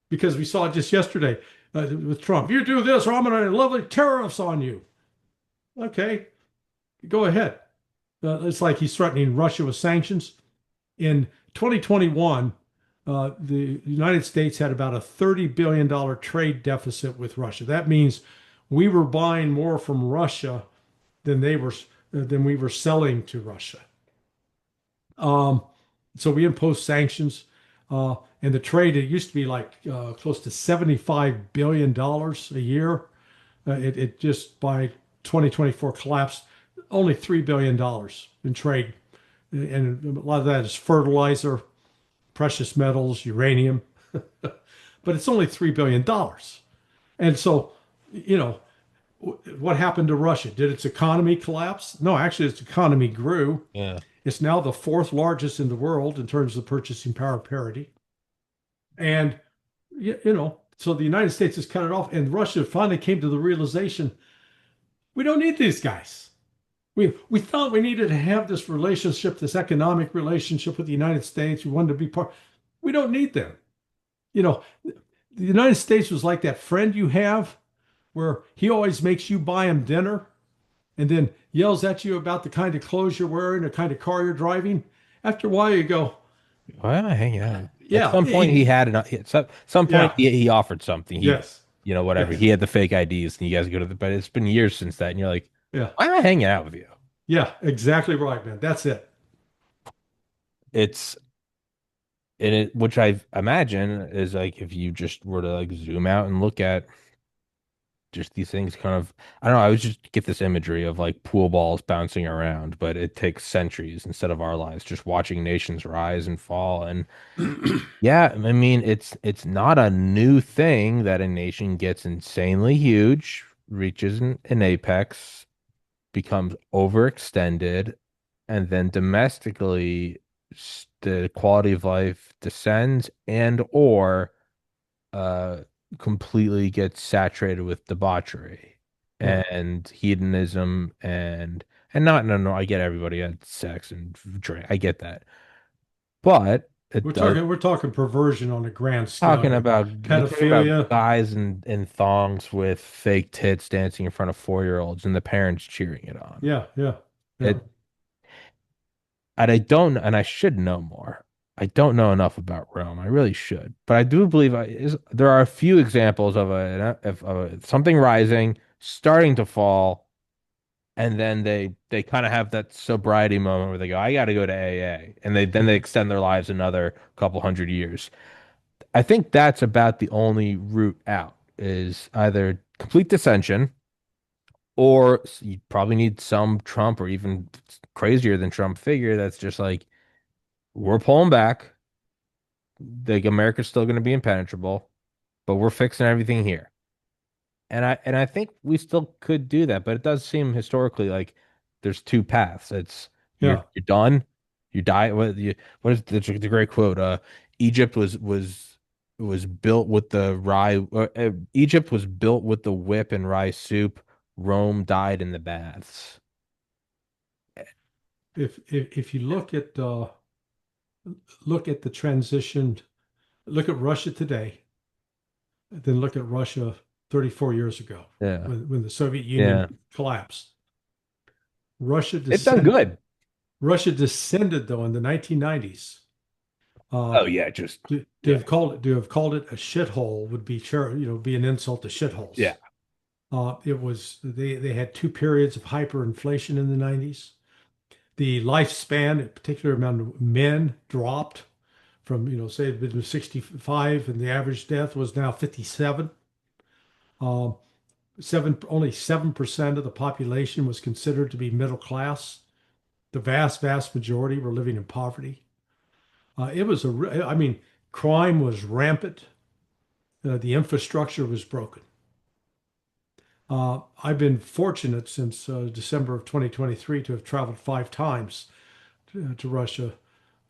Because we saw it just yesterday with Trump. You do this, or I'm going to levy tariffs on you. Okay, go ahead. It's like he's threatening Russia with sanctions. In 2021, the United States had about a $30 billion trade deficit with Russia. That means we were buying more from Russia than they were than we were selling to Russia. Um, so we imposed sanctions, and the trade, it used to be like close to $75 billion a year. It just by 2024 collapsed only $3 billion in trade. And a lot of that is fertilizer, precious metals, uranium, but it's only $3 billion. And so, you know, what happened to Russia? Did its economy collapse? No, actually, its economy grew. Yeah. It's now the fourth largest in the world in terms of purchasing power parity. And, so the United States has cut it off, and Russia finally came to the realization we don't need these guys. We thought we needed to have this relationship, this economic relationship with the United States. We wanted to be part. We don't need them. You know, the United States was like that friend you have where he always makes you buy him dinner and then yells at you about the kind of clothes you're wearing, the kind of car you're driving. After a while, you go, Why am I hanging out? At yeah, some point, he had an. At some point, yeah, he offered something. yes, Whatever. yes, He had the fake IDs, and you guys go to the. But it's been years since that, and you're like, yeah, why am I hanging out with you? yeah, exactly right, man. That's it. It's and it, which I imagine is like if you just were to like zoom out and look at just these things, kind of. I don't know. I would just get this imagery of like pool balls bouncing around, but it takes centuries instead of our lives, just watching nations rise and fall. And yeah, I mean, it's not a new thing that a nation gets insanely huge, reaches an apex, becomes overextended, and then domestically the quality of life descends and or uh completely gets saturated with debauchery Yeah, and hedonism and not no no I get everybody had sex and drink. I get that. But it does. we're talking perversion on a grand scale Talking here, about we're talking about pedophilia. guys in thongs with fake tits dancing in front of 4-year-olds and the parents cheering it on. Yeah, yeah, yeah, It and I don't and I should know more. I don't know enough about Rome. I really should, but I do believe there are a few examples of something rising, starting to fall, and then they kind of have that sobriety moment where they go, "I got to go to AA," and they yeah. extend their lives another couple hundred years. I think that's about the only route out is either complete dissension or you probably need some Trump or even crazier than Trump figure that's just like, we're pulling back. Like America's still going to be impenetrable, but we're fixing everything here. And I think we still could do that, but it does seem historically like there's two paths. It's Yeah. you're done, you die. What is the great quote? Egypt was built with the rye. Egypt was built with the whip and rye soup. Rome died in the baths. If you look at the transition, look at Russia today, then look at Russia 34 years ago Yeah, when the Soviet yeah. Union collapsed. Russia They've done descended. good. Russia descended though in the 1990s. Uh, Oh yeah, just yeah, to have called it a shithole would be be an insult to shitholes. yeah. It was they had two periods of hyperinflation in the 90s. The lifespan, in particular amount of men dropped from, say it had been 65 and the average death was now 57. Um, only 7% of the population was considered to be middle class. The vast majority were living in poverty. I mean, crime was rampant. The infrastructure was broken. I've been fortunate since December of 2023 to have traveled 5 times to Russia,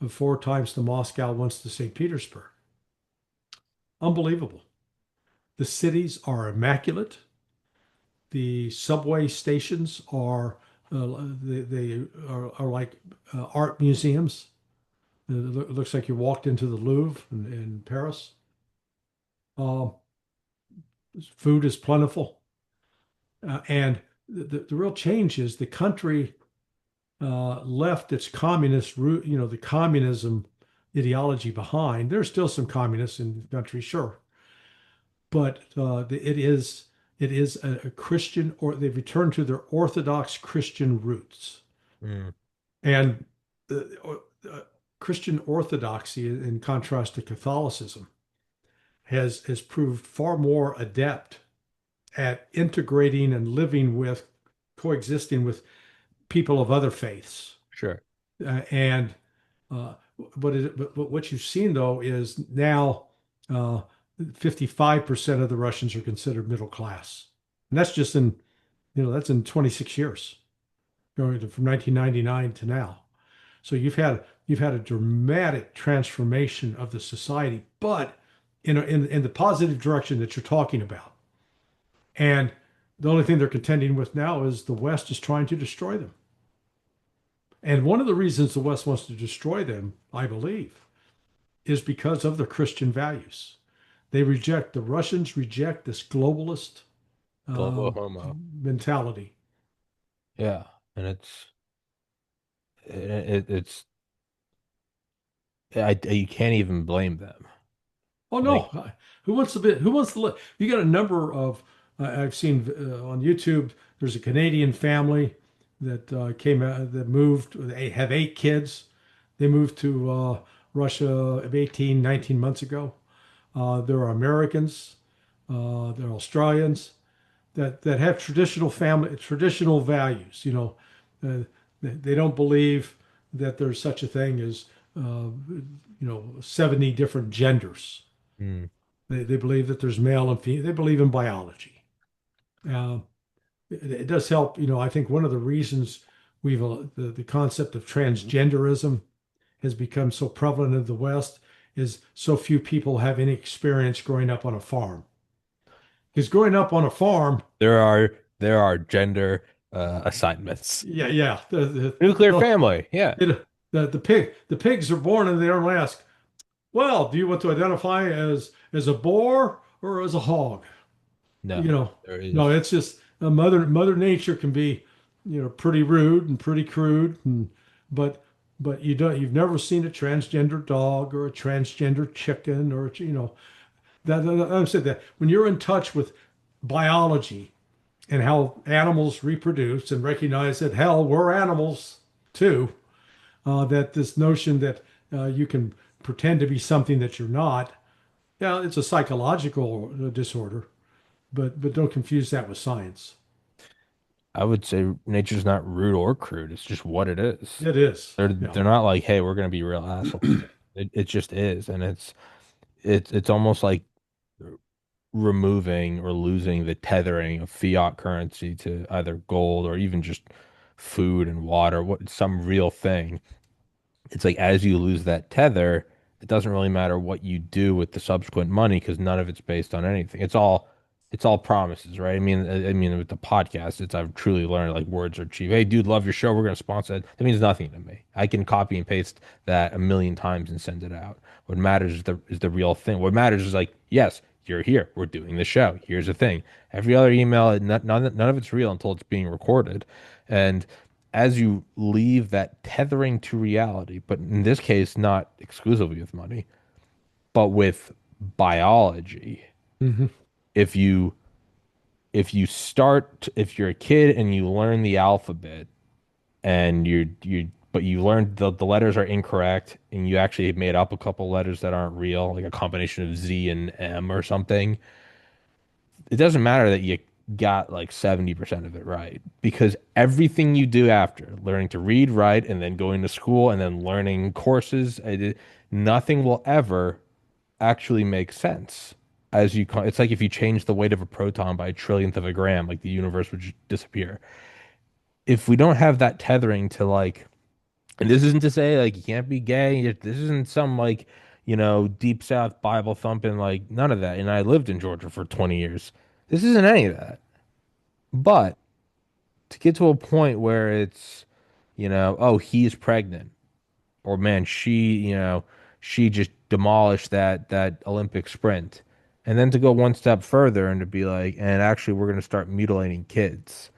4 times to Moscow, once to St. Petersburg. Unbelievable. The cities are immaculate. The subway stations are like art museums. It looks like you walked into the Louvre in Paris. Uh, Food is plentiful, and the real change is the country left its communist root, the communism ideology behind. There's still some communists in the country, sure, but it is It is a Christian, or they've returned to their Orthodox Christian roots. Mm, And uh, uh, Christian Orthodoxy, in contrast to Catholicism, has proved far more adept at integrating and living with, coexisting with people of other faiths. sure. And uh, but what you've seen though is now 55% of the Russians are considered middle class, and that's just in that's in 26 years, from 1999 to now. So you've had a dramatic transformation of the society, but in the positive direction that you're talking about. And the only thing they're contending with now is the West is trying to destroy them. And one of the reasons the West wants to destroy them, I believe, is because of their Christian values. The Russians reject this globalist uh, Global homo. mentality. Yeah. And it's you can't even blame them. Oh Like no, who wants to live? You got a number of I've seen on YouTube. There's a Canadian family that came out that moved. They have 8 kids. They moved to Russia 18, 19 months ago. There are Americans, there are Australians that have traditional values. They don't believe that there's such a thing as 70 different genders. mm, They believe that there's male and female. They believe in biology. Uh, it does help. I think one of the reasons the concept of transgenderism has become so prevalent in the West is so few people have any experience growing up on a farm. Because growing up on a farm, there are there are gender assignments. yeah, yeah, Nuclear family. Yeah. the pigs are born and they don't ask, well, do you want to identify as a boar or as a hog? you No, know, there no, is it's just Mother Nature can be, pretty rude and pretty crude, but you've never seen a transgender dog or a transgender chicken or I said that when you're in touch with biology and how animals reproduce and recognize that hell we're animals too, that this notion that you can pretend to be something that you're not, yeah, it's a psychological disorder, but don't confuse that with science. I would say nature's not rude or crude. It's just what it is. It is. Yeah. They're not like, hey, we're gonna be real assholes. It just is, and it's almost like removing or losing the tethering of fiat currency to either gold or even just food and water, what some real thing. It's like as you lose that tether, it doesn't really matter what you do with the subsequent money because none of it's based on anything. It's all promises, right? I mean, with the podcast, I've truly learned like words are cheap. Hey, dude, love your show. We're gonna sponsor it. That means nothing to me. I can copy and paste that a million times and send it out. What matters is the real thing. What matters is like, yes, you're here. We're doing the show. Here's the thing. Every other email, none of it's real until it's being recorded. And as you leave that tethering to reality, but in this case, not exclusively with money, but with biology. Hmm. If you if you're a kid and you learn the alphabet and but you learned the letters are incorrect and you actually made up a couple letters that aren't real, like a combination of Z and M or something, it doesn't matter that you got like 70% of it right because everything you do after learning to read, write, and then going to school and then learning courses, nothing will ever actually make sense. It's like if you change the weight of a proton by a trillionth of a gram, like the universe would just disappear. If we don't have that tethering to like, and this isn't to say like you can't be gay. This isn't some like, deep South Bible thumping, like none of that. And I lived in Georgia for 20 years. This isn't any of that. But to get to a point where it's, oh, he's pregnant, or man, she just demolished that Olympic sprint. And then to go one step further and to be like, and actually we're going to start mutilating kids.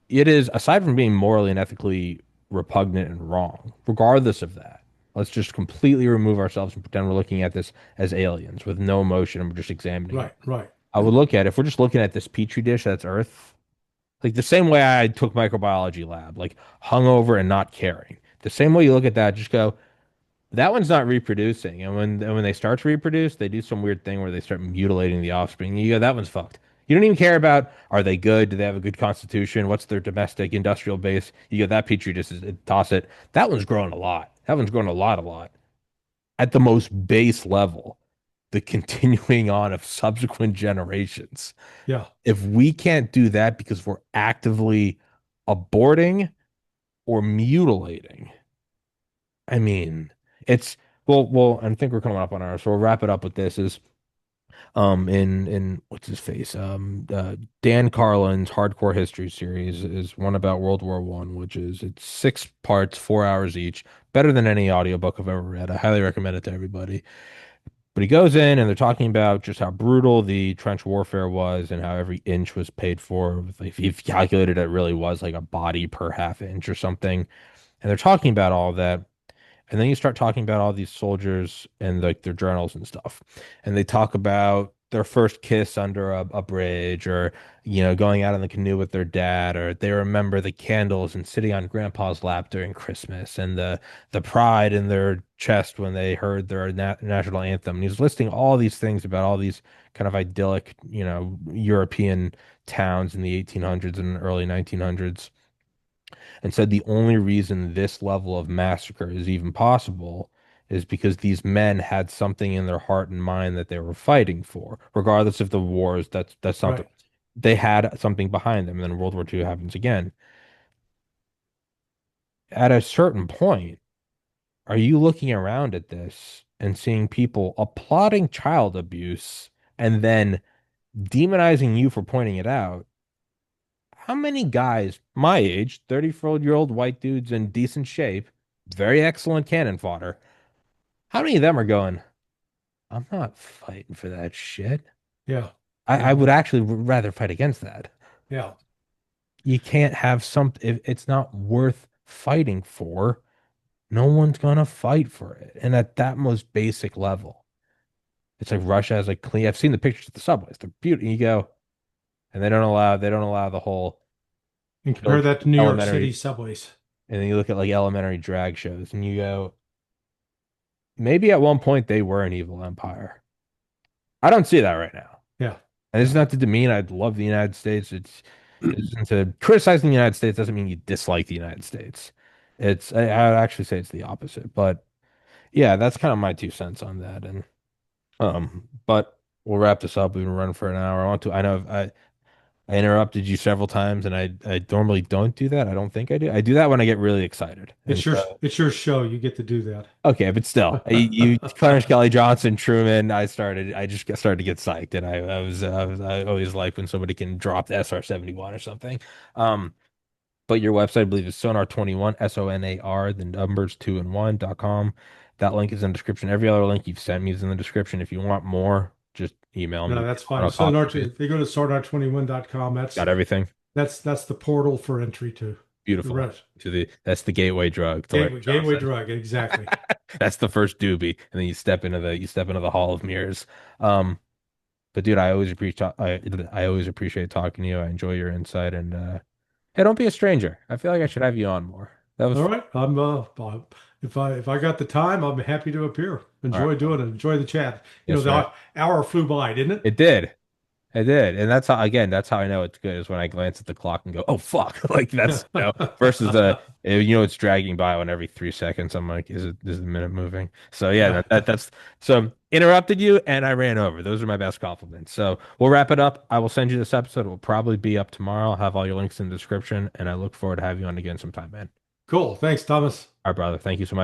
It is, aside from being morally and ethically repugnant and wrong, regardless of that, let's just completely remove ourselves and pretend we're looking at this as aliens with no emotion and we're just examining it. Right, right. I would look at if we're just looking at this petri dish that's Earth, like the same way I took microbiology lab, like hungover and not caring. The same way you look at that, just go, that one's not reproducing. And when they start to reproduce, they do some weird thing where they start mutilating the offspring. You go, that one's fucked. You don't even care about are they good? Do they have a good constitution? What's their domestic industrial base? You go, that petri dish is toss it. That one's growing a lot. That one's growing a lot, a lot. At the most base level, the continuing on of subsequent generations. Yeah, If we can't do that because we're actively aborting or mutilating, I mean, it's well, I think we're coming up on ours, so we'll wrap it up with this is in what's his face? Dan Carlin's Hardcore History series is one about World War One, which is it's 6 parts, 4 hours each, better than any audiobook I've ever read. I highly recommend it to everybody. But he goes in and they're talking about just how brutal the trench warfare was and how every inch was paid for. If you've calculated, it really was like a body per half inch or something. And they're talking about all of that. And then you start talking about all these soldiers and like their journals and stuff. And they talk about their first kiss under a bridge or, going out in the canoe with their dad, or they remember the candles and sitting on grandpa's lap during Christmas and the pride in their chest when they heard their national anthem. And he's listing all these things about all these kind of idyllic, European towns in the 1800s and early 1900s and said the only reason this level of massacre is even possible is because these men had something in their heart and mind that they were fighting for, regardless of the wars. That's something right. they had something behind them. And then World War II happens again. At a certain point, are you looking around at this and seeing people applauding child abuse and then demonizing you for pointing it out? How many guys my age, 34-year-old white dudes in decent shape, very excellent cannon fodder, how many of them are going, I'm not fighting for that shit. Yeah, I yeah, would actually rather fight against that. yeah, You can't have something, if it's not worth fighting for, no one's gonna fight for it. And at that most basic level, it's like Russia has like clean. I've seen the pictures of the subways. They're beautiful. You go, and they don't allow the whole and compare that to New York City elementary. subways. And then you look at like elementary drag shows, and you go, maybe at one point they were an evil empire. I don't see that right now. Yeah, And this is yeah, not to demean. I love the United States. It's to criticizing the United States doesn't mean you dislike the United States. I would actually say it's the opposite. But yeah, that's kind of my 2 cents on that. And but we'll wrap this up. We've been running for an hour. I know I interrupted you several times, and I normally don't do that. I don't think I do. I do that when I get really excited. And so it's your show. You get to do okay, but still, you that. Clarence Kelly Johnson, Truman. I just started to get psyched, and I always like when somebody can drop the SR-71 or something. Um, but your website, I believe, is Sonar21, SONAR, the numbers 2 and 1.com. That link is in the description. Every other link you've sent me is in the description. If you want more, just email No, me. that's I'll fine. copy paste. If they go to swordart21.com, Got everything. that's the portal for entry to the Beautiful. rest. That's the gateway drug to Larry Gateway Johnson. drug, exactly. That's the first doobie, and then you step into the hall of mirrors. Um, But dude, I always appreciate talking to you. I enjoy your insight and hey, don't be a stranger. I feel like I should have you on more. That was All fun. right. If I got the time, I'm happy to appear. All right, Enjoy doing brother. it. Enjoy the chat. You know, Yes, man. the hour flew by, didn't it? It did. It did. And that's how I know it's good is when I glance at the clock and go, "Oh fuck." Like that's, versus it's dragging by on every 3 seconds. I'm like, is the minute moving? So yeah, Yeah. that's so interrupted you and I ran over. Those are my best compliments. So we'll wrap it up. I will send you this episode. It will probably be up tomorrow. I'll have all your links in the description, and I look forward to having you on again sometime, man. Cool. Thanks, Thomas. All right, brother. Thank you so much.